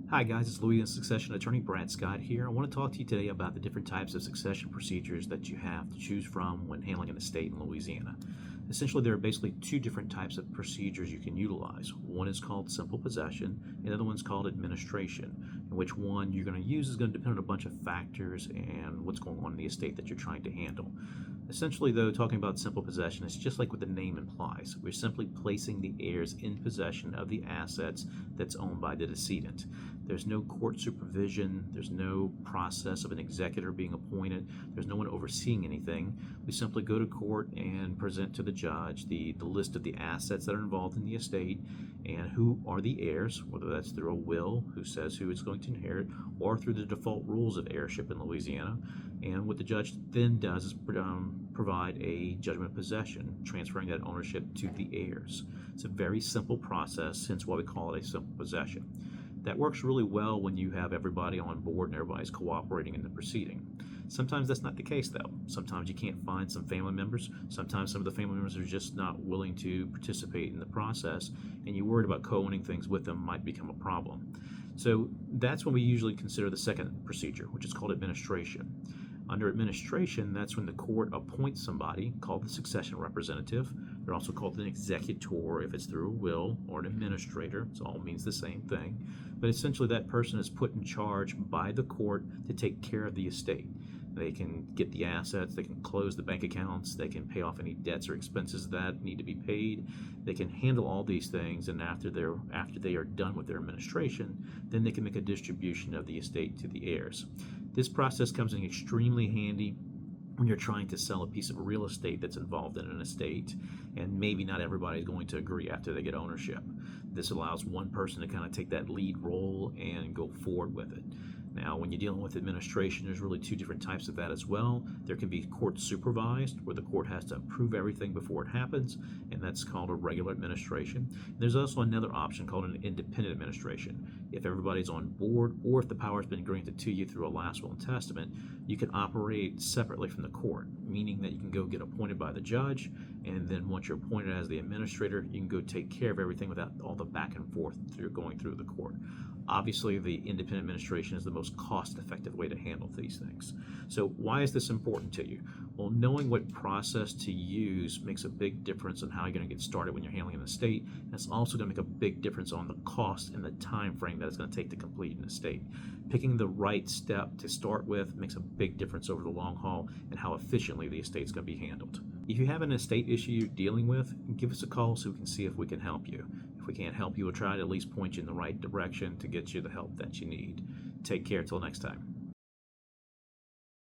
Hi guys, it's Louisiana succession attorney Brad Scott here. I want to talk to you today about the different types of succession procedures that you have to choose from when handling an estate in Louisiana. Essentially, there are basically two different types of procedures you can utilize. One is called simple possession, and the other one's called administration. And which one you're going to use is going to depend on a bunch of factors and what's going on in the estate that you're trying to handle. Essentially, though, talking about simple possession, it's just like what the name implies. We're simply placing the heirs in possession of the assets that's owned by the decedent. There's no court supervision. There's no process of an executor being appointed. There's no one overseeing anything. We simply go to court and present to the judge the list of the assets that are involved in the estate and who are the heirs, whether that's through a will, who says who is going to inherit, or through the default rules of heirship in Louisiana. And what the judge then does is provide a judgment of possession, transferring that ownership to the heirs. It's a very simple process, hence why we call it a simple possession. That works really well when you have everybody on board and everybody's cooperating in the proceeding. Sometimes that's not the case, though. Sometimes you can't find some family members. Sometimes some of the family members are just not willing to participate in the process, and you're worried about co-owning things with them might become a problem. So that's when we usually consider the second procedure, which is called administration. Under administration, that's when the court appoints somebody called the succession representative. They're also called an executor if it's through a will, or an administrator. It all means the same thing. But essentially that person is put in charge by the court to take care of the estate. They can get the assets, they can close the bank accounts, they can pay off any debts or expenses that need to be paid. They can handle all these things, and after they are done with their administration, then they can make a distribution of the estate to the heirs. This process comes in extremely handy when you're trying to sell a piece of real estate that's involved in an estate, and maybe not everybody is going to agree after they get ownership. This allows one person to kind of take that lead role and go forward with it. Now, when you're dealing with administration, there's really two different types of that as well. There can be court supervised, where the court has to approve everything before it happens, and that's called a regular administration. There's also another option called an independent administration. If everybody's on board, or if the power has been granted to you through a last will and testament, you can operate separately from the court, meaning that you can go get appointed by the judge, and then once you're appointed as the administrator, you can go take care of everything without all the back and forth going through the court. Obviously, the independent administration is the most cost-effective way to handle these things. So why is this important to you? Well, knowing what process to use makes a big difference in how you're going to get started when you're handling an estate. And it's also going to make a big difference on the cost and the time frame that it's going to take to complete an estate. Picking the right step to start with makes a big difference over the long haul and how efficiently the estate's going to be handled. If you have an estate issue you're dealing with, give us a call so we can see if we can help you. If we can't help you, we'll try to at least point you in the right direction to get you the help that you need. Take care till next time.